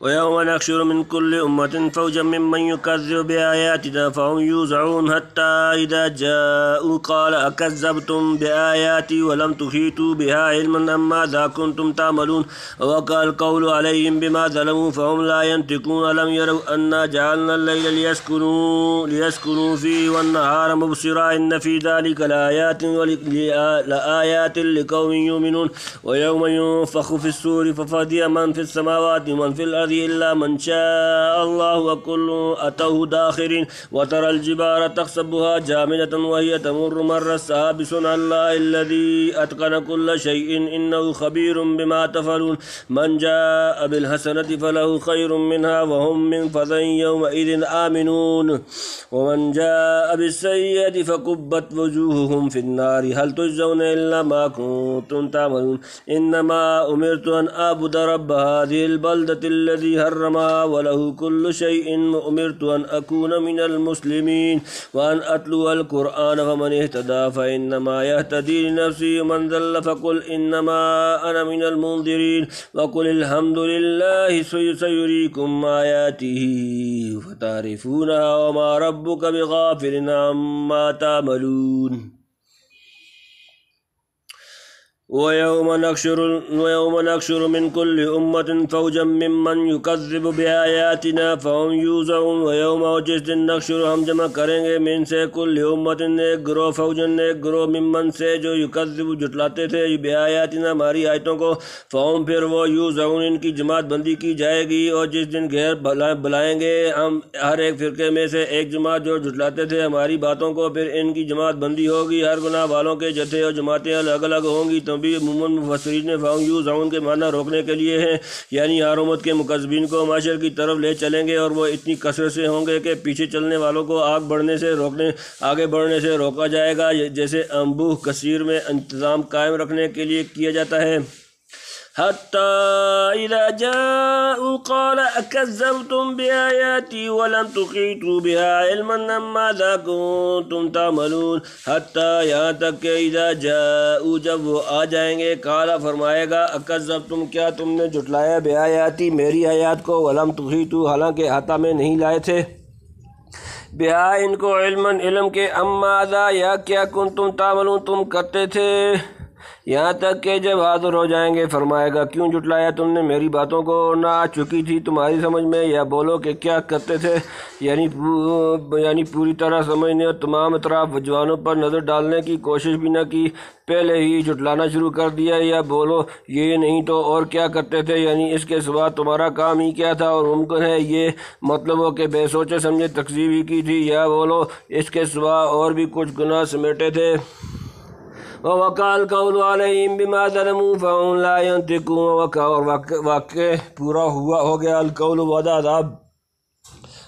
ويوم نحشر من كل أمة فوجا ممن يكذب بآياتنا فهم يوزعون حتى إذا جاءوا قال أكذبتم بآياتي ولم تحيطوا بها علما أم ماذا كنتم تعملون ووقع القول عليهم بما ظلموا فهم لا ينطقون ألم يروا أنا جعلنا الليل ليسكنوا فيه والنهار مبصرا إن في ذلك لآيات لقوم يؤمنون ويوم ينفخ في الصور ففزع من في السماوات ومن في الأرض إلا من شاء الله وكل أتوه داخرين وترى الجبال تحسبها جامدة وهي تمر مر السحاب صنع الله الذي أتقن كل شيء إنه خبير بما تفعلون من جاء بالحسنة فله خير منها وهم من فزع يومئذ آمنون ومن جاء بالسيئة فكبت وجوههم في النار هل تجزون إلا ما كنتم تعملون إنما أمرت أن أعبد رب هذه البلدة الذي حرمها وله كل شيء وأمرت أن أكون من المسلمين وأن أتلو القرآن فمن اهتدى فإنما يهتدي لنفسه ومن ضل فقل إنما أنا من المنذرين وقل الحمد لله سيريكم آياته فتعرفونها وما ربك بغافل عما تعملون ويوم نحشر من كل أمة فوجا ممن يكذب بآياتنا فهم يوزعون ويوم جس دن نحشر ہم جمع کریں گے من سے کل امت ایک گروہ فوجن ایک گروہ ممن سے جو یکذب جٹلاتے تھے بآیاتنا ہماری آیتوں کو فهم پھر وہ یوزعون ان کی جماعت بندی کی جائے گی اور جس دن گھیر بلائیں گے ہم ہر ایک فرقے میں سے ایک جماعت جو جٹلاتے تھے ہماری باتوں کو پھر ان کی جماعت بندی ہوگی ہر گناہ والوں کے جتھے اور جماعتیں الگ الگ ہوں گی تو بھی عموماً مفسرین نے فهم یوزعون کے معنی روکنے کے لیے ہیں یعنی ہر امت کے مکذبین کو معاشر کی طرف لے چلیں گے اور وہ اتنی کثرت سے ہوں گے کہ پیچھے چلنے والوں کو آگے بڑھنے سے روکا جائے گا جیسے انبوہ کثیر میں انتظام قائم رکھنے کے لیے کیا جاتا ہے حتى إذا جاءوا قال أكذبتم بآياتي ولم تحيطوا بها علما أم ماذا كنتم تعملون حتى یہاں تک کہ اذا جاءوا جب وہ آ جائیں گے قال فرمائے گا اکذبتم کیا تم نے جھٹلایا بآیاتی میری آیات کو ولم تحیطوا حالانکہ احاطہ میں نہیں لائے تھے بہا ان کو علم کے ام ماذا یا کیا کنتم تعملون تم کرتے تھے یہاں تک کہ جب حاضر ہو جائیں گے فرمائے گا کیوں جھٹلایا تم نے میری باتوں کو نہ آ چکی تھی تمہاری سمجھ میں یا بولو کہ کیا کرتے تھے یعنی پوری طرح سمجھنے اور تمام اطراف وجوہوں پر نظر ڈالنے کی کوشش بھی نہ کی پہلے ہی جھٹلانا شروع کر دیا یا بولو یہ نہیں تو اور کیا کرتے تھے یعنی اس کے سوا تمہارا کام ہی کیا تھا اور ممکن ہے یہ مطلب ہو کہ بے سوچے سمجھے تکذیب ہی کی تھی یا بولو اس کے سوا اور بھی کچھ گناہ سمیٹے تھے وَوَقَعَ الْقَوْلُ عَلَيْهِمْ بِمَا ظَلَمُوا فَهُمْ لَا يَنطِقُونَ اور واقع پورا ہو گیا القول وعدہ عذاب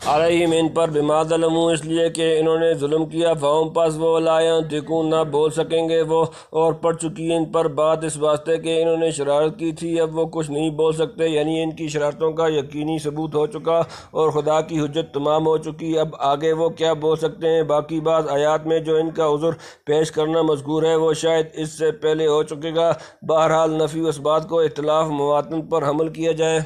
علیہم ان پر بما ظلموا اس لیے کہ انہوں نے ظلم کیا فہم پس وہ لا ينطقون نہ بول سکیں گے وہ اور پڑ چکی ان پر بات اس واسطے کہ انہوں نے شرارت کی تھی اب وہ کچھ نہیں بول سکتے یعنی ان کی شرارتوں کا یقینی ثبوت ہو چکا اور خدا کی حجت تمام ہو چکی اب آگے وہ کیا بول سکتے ہیں باقی بعض آیات میں جو ان کا عذر پیش کرنا مذکور ہے وہ شاید اس سے پہلے ہو چکے گا بہرحال نفی و اثبات کو اختلاف مواطن پر حمل کیا جائے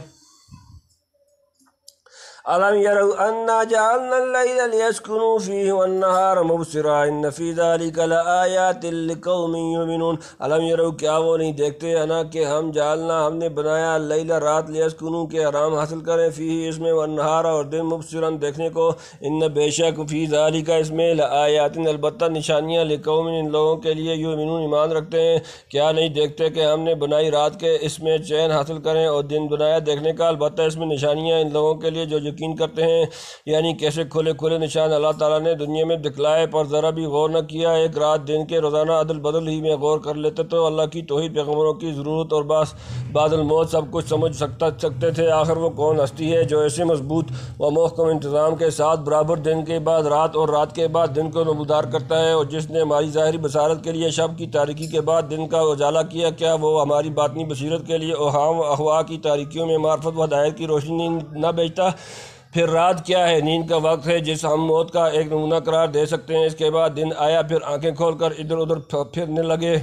أَلَمْ يَرَوْا أَنَّا جَعَلْنَا اللَّيْلَ لِيَسْكُنُوا فِيهِ وَالنَّهَارَ مُبْصِرًا إِنَّ فِي ذَلِكَ لَآيَاتٍ لِقَوْمٍ يُؤْمِنُونَ أَلَمْ يَرَوْا کیا وہ نہیں دیکھتے انا کہ ہم ہم نے بنایا اللیل رات لیسکنوا کے آرام حاصل کریں فیہ اس میں والنہار اور دن مبصرًا دیکھنے کو ان بے شک فی ذَلِكَ اس میں لآیات البتہ نشانیاں لقوم ان لوگوں کے لیے یؤمنون ایمان رکھتے ہیں کیا نہیں دیکھتے کہ ہم نے بنائی رات کے اس میں چین حاصل کریں اور دن بنایا دیکھنے کا البتہ اس میں نشانیاں ان لوگوں کے لیے جو یقین کرتے ہیں یعنی کیسے کھلے نشان اللہ تعالیٰ نے دنیا میں دکھلائے پر ذرا بھی غور نہ کیا ایک رات دن کے روزانہ عدل بدل ہی میں غور کر لیتے تو اللہ کی توحید پیغمبروں کی ضرورت اور بعد الموت سب کچھ سمجھ سکتے تھے آخر وہ کون ہستی ہے جو ایسے مضبوط و محکم انتظام کے ساتھ برابر دن کے بعد رات اور رات کے بعد دن کو نمودار کرتا ہے اور جس نے ہماری ظاہری بصارت کے لیے شب کی تاریکی کے بعد دن کا اجالا کیا کیا وہ ہماری باطنی بصیرت کے لیے اوہام و اغوا کی تاریکیوں میں معرفت و ہدایت کی روشنی نہ بیچتا پھر رات کیا ہے نیند کا وقت ہے جس ہم موت کا ایک نمونہ قرار دے سکتے ہیں اس کے بعد دن آیا پھر آنکھیں کھول کر ادھر ادھر پھرنے لگے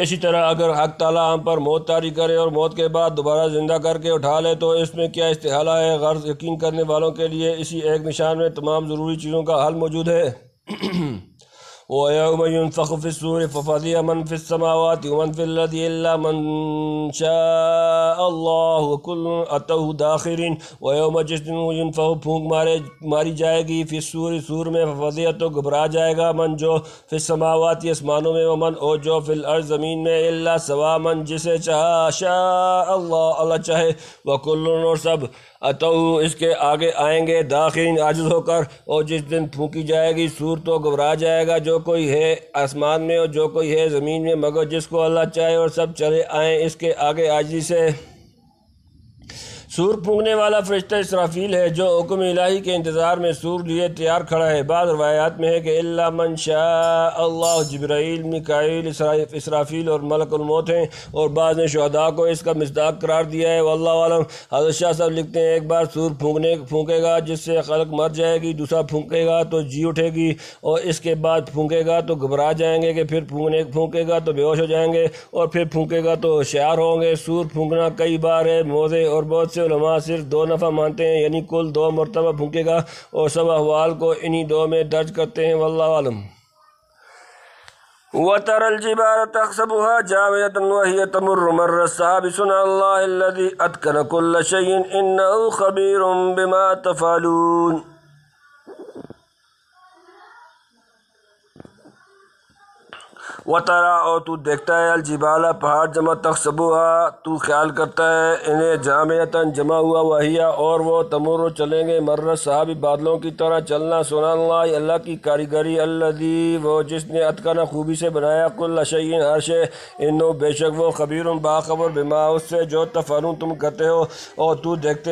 اسی طرح اگر حق تعالیٰ ہم پر موت طاری کرے اور موت کے بعد دوبارہ زندہ کر کے اٹھا لے تو اس میں کیا استحالہ ہے؟ غرض یقین کرنے والوں کے لیے اسی ایک نشان میں تمام ضروری چیزوں کا حل موجود ہے۔ وَيَوْمَ يُنفَخُ فِي الصُّورِ فَفَزِعَ مَنْ فِي السَّمَاوَاتِ وَمَنْ فِي الْأَرْضِ إِلَّا مَنْ شَاءَ اللَّهُ وَكُلٌّ أَتَوْهُ دَاخِرِينَ۔ وَيَوْمَ جس دن يُنفَخُ پھونک ماری جائے گی فی الصُّورِ سور میں، فَفَزِعَ تو گھبرا جائے گا، من جو فی السماوات اسمانوں میں، ومن او جو فی الارض زمین میں، الا سوا من جسے چاہا شاء اللہ چاہے، وَكُلٌّ اور سب اتوہ اس کے آگے آئیں گے داخرین عاجز ہو کر۔ اور جس دن پھونکی جائے گی سور تو گھبرا جائے گا جو کوئی ہے آسمان میں اور جو کوئی ہے زمین میں، مگر جس کو اللہ چاہے، اور سب چلے آئیں اس کے آگے عاجزی سے۔ سور پھونکنے والا فرشتہ اسرافیل ہے جو حکم الہی کے انتظار میں سور لیے تیار کھڑا ہے۔ بعض روایات میں ہے کہ الا من شاء اللہ جبرائیل، میکائیل، اسرافیل اور ملک الموت ہیں، اور بعض نے شہداء کو اس کا مصداق قرار دیا ہے، واللہ عالم۔ حضرت شاہ صاحب لکھتے ہیں ایک بار سور پھونکے گا جس سے خلق مر جائے گی، دوسرا پھونکے گا تو جی اٹھے گی، اور اس کے بعد پھونکے گا تو گھبرا جائیں گے، کہ پھر پھونکے گا تو بے ہوش ہو جائیں گے، اور پھر پھونکے گا تو ہوشیار ہوں گے۔ سور پھونکنا کئی بار ہے موضع، اور بہت سے علماء صرف 2 دفعہ مانتے ہیں، یعنی کل 2 مرتبہ پھونکے گا، اور سب احوال کو انہی 2 میں درج کرتے ہیں، واللہ عالم۔ وَتَرَى الْجِبَالَ تَحْسَبُهَا جَامِدَةً وَهِيَ تَمُرُّ مَرَّ السَّحَابِ صُنْعَ اللَّهِ الَّذِي أَتْقَنَ كُلَّ شَيْءٍ إِنَّهُ خَبِيرٌ بِمَا تَفْعَلُونَ۔ وَتَرَى اور تو دیکھتا ہے الجبال پہاڑ جمع تحسبها تو خیال کرتا ہے انہیں جامعتاً جمع ہوا، وہیا اور وہ تمر چلیں گے مر السحاب بادلوں کی طرح چلنا، سبحان اللہ اللہ کی کاریگری، الذی وہ جس نے اتقن خوبی سے بنایا کل شیء ہر شے، انہو بے شک وہ خبیر باخبر بما اس سے جو تفعلون تم کرتے ہو۔ اور تو دیکھتے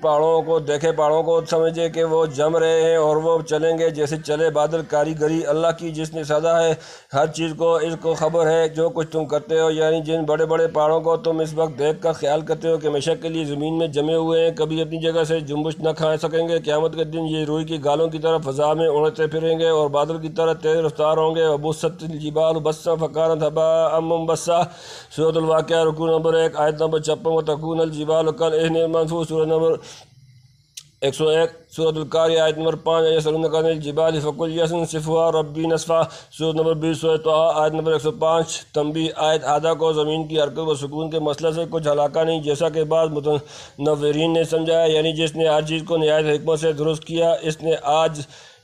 پہاڑوں کو، دیکھے پہاڑوں کو سمجھے کہ وہ جم رہے ہیں اور وہ چلیں گے جیسے چلے بادل، کاریگری اللہ کی جس نے سادا ہے ہر چیز کو، اس کو خبر ہے جو کچھ تم کرتے ہو۔ یعنی جن بڑے بڑے پہاڑوں کو تم اس وقت دیکھ کر خیال کرتے ہو کہ ہمیشہ کے لیے زمین میں جمے ہوئے ہیں، کبھی اپنی جگہ سے جنبش نہ کھا سکیں گے، قیامت کے دن یہ روئی کی گالوں کی طرح فضا میں اڑتے پھریں گے اور بادل کی طرح تیز رفتار ہوں گے۔ وبست الجبال بسا فکانت ہباء منبثا، سورۃ الواقعہ رکوع نمبر 1 آیت نمبر 56۔ وتکون الجبال کالعہن المنفوش، سورہ نمبر 101۔ سورۃ القارعہ آیت نمبر 5۔ یسألونک عن الجبال فقل ینسفها ربی نسفا، سورۃ نمبر 20 سورۃ طٰہٰ آیت نمبر 105۔ تنبیہ آیت آدھا کو زمین کی حرکت و سکون کے مسئلہ سے کچھ ہلاکہ نہیں، جیسا کہ بعض متنورین نے سمجھایا، یعنی جس نے ہر چیز کو نہایت حکمت سے درست کیا،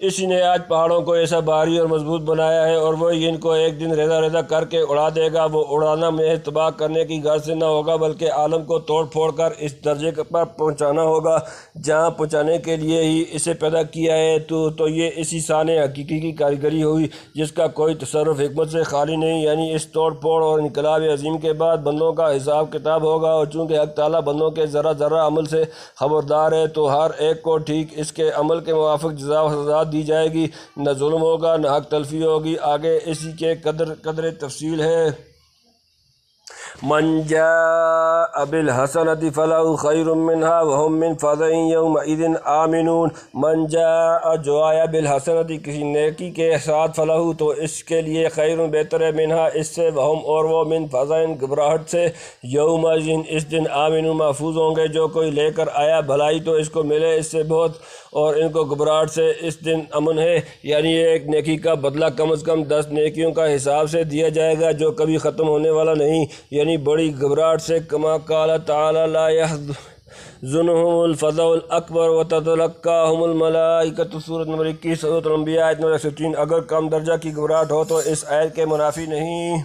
اسی نے آج پہاڑوں کو ایسا بھاری اور مضبوط بنایا ہے، اور وہ ان کو ایک دن ریزہ ریزہ کر کے اڑا دے گا۔ وہ اڑانا محض تباہ کرنے کی غرض سے نہ ہوگا، بلکہ عالم کو توڑ پھوڑ کر اس درجے پر پہنچانا ہوگا جہاں پہنچانے کے لیے ہی اسے پیدا کیا ہے۔ تو یہ اسی شان حقیقی کی کاریگری ہوئی جس کا کوئی تصرف حکمت سے خالی نہیں، یعنی اس توڑ پھوڑ اور انقلاب عظیم کے بعد بندوں کا حساب کتاب ہوگا، اور چونکہ حق تعالیٰ بندوں کے ذرہ ذرہ عمل سے خبردار ہے تو ہر ایک کو ٹھیک اس کے عمل کے موافق جزا و سزا دی جائے گی، نہ ظلم ہوگا نہ حق تلفی ہوگی۔ آگے اسی کے قدر تفصیل ہے۔ من جاء بالحسنة فله خير منها وهم من فزع يومئذ آمنون۔ من جاء جو آیا بالحسنة کسی نیکی کے ساتھ، فلاح تو اس کے لیے خیر بہتر ہے، منہا اس سے، وہم اور وہ، من فزع گھبراہٹ سے، یومئذ اس دن، آمنون محفوظ ہوں گے۔ جو کوئی لے کر آیا بھلائی تو اس کو ملے اس سے بہت، اور ان کو گھبراہٹ سے اس دن امن ہے، یعنی ایک نیکی کا بدلہ کم از کم 10 نیکیوں کا حساب سے دیا جائے گا جو کبھی ختم ہونے والا نہیں، یعنی بڑی گھبراہٹ سے، کما قال تعالی لا يحزنهم الفزع الاکبر وتتلقاهم الملائکۃ، سورۃ نمبر 21 سورۃ الانبیاء آیت نمبر 103۔ اگر کم درجہ کی گھبراہٹ ہو تو اس آیت کے منافی نہیں۔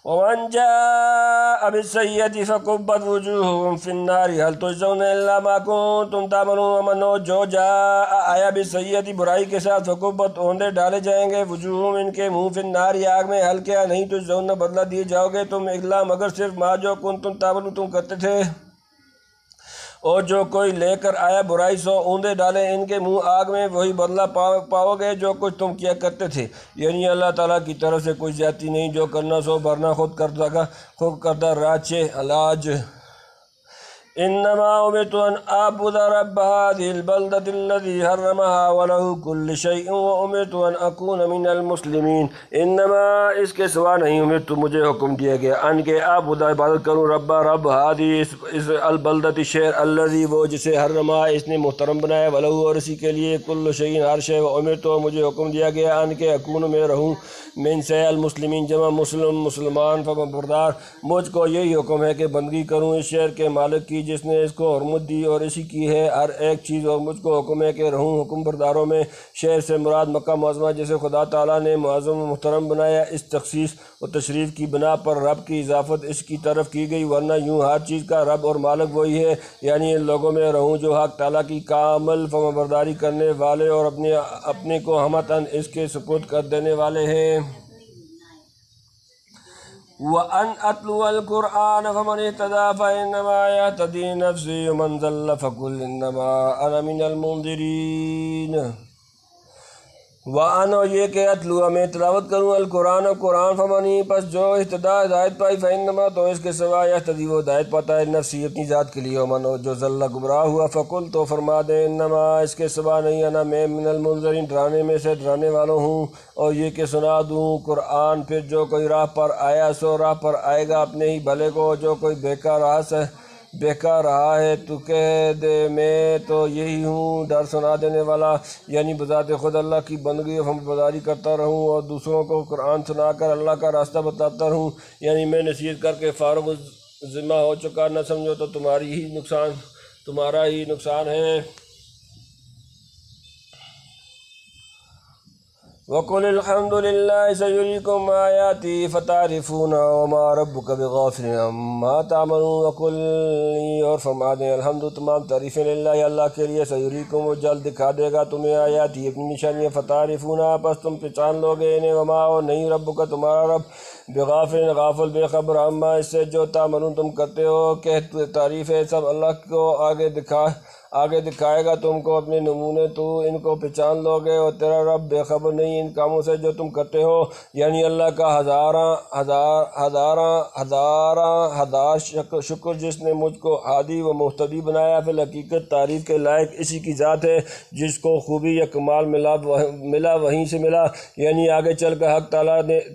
ومن جاء بالسیئۃ فکبت وجوہہم فی النار هل تجزون الا ما کنتم تعملون۔ ومن جو جاء آیا بالسیئۃ برائی کے ساتھ، فکبت اوندے ڈالے جائیں گے، وجوہہم ان کے منہ، فی النار آگ میں، حل کیا نہیں تجزون بدلہ دیے جاؤ گے تم، الا مگر صرف ما جو کنتم تعملون تم کرتے تھے۔ اور جو کوئی لے کر آیا برائی سو اوندے ڈالے ان کے منہ آگ میں، وہی بدلہ پاؤ گے جو کچھ تم کیا کرتے تھے، یعنی اللہ تعالیٰ کی طرف سے کوئی زیادتی نہیں، جو کرنا سو بھرنا خود کردہ راچے علاج۔ انما امرت ان اعبد رب هذه البلدة الذي حرمها وله كل شيء وامرت ان اكون من المسلمين۔ انما اس کے سوا نہیں، امرت مجھے حکم دیا گیا ان کے اعبد عبادت کروں رب هذه اس البلدة شہر الذي وہ جسے حرمها اس نے محترم بنایا وله اور اسی کے لیے كل شيء ہر شے وامرت مجھے حکم دیا گیا ان کے اکون میں رہوں من سے المسلمین جمع مسلمان فرمانبردار۔ مجھ کو یہی حکم ہے کہ بندگی کروں اس شہر کے مالک کی جس نے اس کو حرمت دی اور اسی کی ہے ہر ایک چیز، اور مجھ کو حکم ہے کہ رہوں حکم برداروں میں۔ شہر سے مراد مکہ معظمہ جسے خدا تعالیٰ نے معظم و محترم بنایا، اس تخصیص و تشریف کی بنا پر رب کی اضافت اس کی طرف کی گئی، ورنہ یوں ہر چیز کا رب اور مالک وہی ہے، یعنی ان لوگوں میں رہوں جو حق تعالیٰ کی کامل فرمانبرداری کرنے والے اور اپنے کو ہمتاً اس کے سپرد کر دینے والے ہیں۔ وَأَنْ أَتْلُوَ الْقُرْآنَ فَمَنِ اهْتَدَىٰ فَإِنَّمَا يَهْتَدِي لِنَفْسِهِ وَمَنْ ضَلَّ فَقُلْ إِنَّمَا أَنَا مِنَ الْمُنذِرِينَ۔ وَأَنْ اور یہ کہ اتلو میں تلاوت کروں القرآن قرآن فمنی پس جو اہتداء ہدایت پائی فإنما تو اس کے سوا یہتدی وہ ہدایت پاتا ہے نفسی اپنی ذات کے لیے، ومن جو ضل گمراہ ہوا فقل تو فرما دے انما اس کے سوا نہیں انا میں من المنذرین ڈرانے میں سے ڈرانے والوں ہوں، اور یہ کہ سنا دوں قرآن پھر جو کوئی راہ پر آیا سو راہ پر آئے گا اپنے ہی بھلے کو، جو کوئی بہکا رہا ہے تو کہہ دے میں تو یہی ہوں ڈر سنا دینے والا، یعنی بذات خود اللہ کی بندگی و فرمانبرداری کرتا رہوں اور دوسروں کو قرآن سنا کر اللہ کا راستہ بتاتا رہوں، یعنی میں نصیحت کر کے فارغ ذمہ ہو چکا، نہ سمجھو تو تمہارا ہی نقصان ہے۔ وَقُلِ الْحَمْدُ لِلَّهِ سَيُرِيكُمْ آيَاتِهِ فَتَعْرِفُونَهَا وَمَا رَبُّكَ بِغَافِلٍ عَمَّا تَعْمَلُونَ۔ وَقُلْ اور فرما دیں الحمد تمام تعریفیں للہ اللہ کے لیے، سَيُرِيكُمْ وہ جلد دکھا دے گا تمہیں آیاتی اپنی نشانیاں، فَتَعْرِفُونَهَا پس تم پہچان لوگے انہیں، وَمَا اور نہیں رَبُّكَ تمہارا رب بِغَافِلٍ غافل بے خبر عَمَّا اس سے جو تعملون تم کرتے ہو، کہ تعریف ہے سب اللہ کو آگے دکھائے گا تم کو اپنے نمونے، تو ان کو پہچان لو گے، اور تیرا رب بے خبر نہیں ان کاموں سے جو تم کرتے ہو، یعنی اللہ کا ہزار شکر جس نے مجھ کو ہادی و مہتدی بنایا، فی الحقیقت تعریف کے لائق اسی کی ذات ہے جس کو خوبی یا کمال ملا وہیں سے ملا، یعنی آگے چل کر حق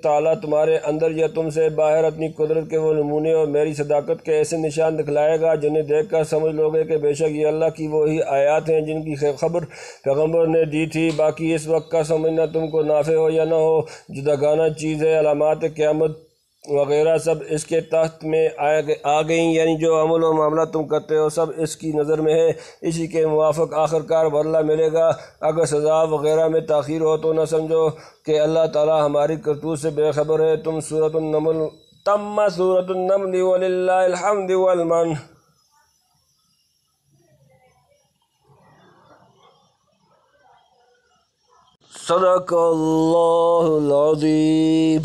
تعالیٰ تمہارے اندر یا تم سے باہر اپنی قدرت کے وہ نمونے اور میری صداقت کے ایسے نشان دکھلائے گا جنہیں دیکھ کر سمجھ لو گے کہ بے شک یہ اللہ کی وہی آیات ہیں جن کی خبر پیغمبر نے دی تھی، باقی اس وقت کا سمجھنا تم کو نافع ہو یا نہ ہو جداگانہ چیز ہے، علامات قیامت وغیرہ سب اس کے تحت میں آ گئیں، یعنی جو عمل و معاملہ تم کرتے ہو سب اس کی نظر میں ہے، اسی کے موافق آخرکار بدلہ ملے گا۔ اگر سزا وغیرہ میں تاخیر ہو تو نہ سمجھو کہ اللہ تعالیٰ ہماری کرتوت سے بے خبر ہے۔ سورۃ النمل وللہ الحمد والمن۔ صدق اللہ العظیم۔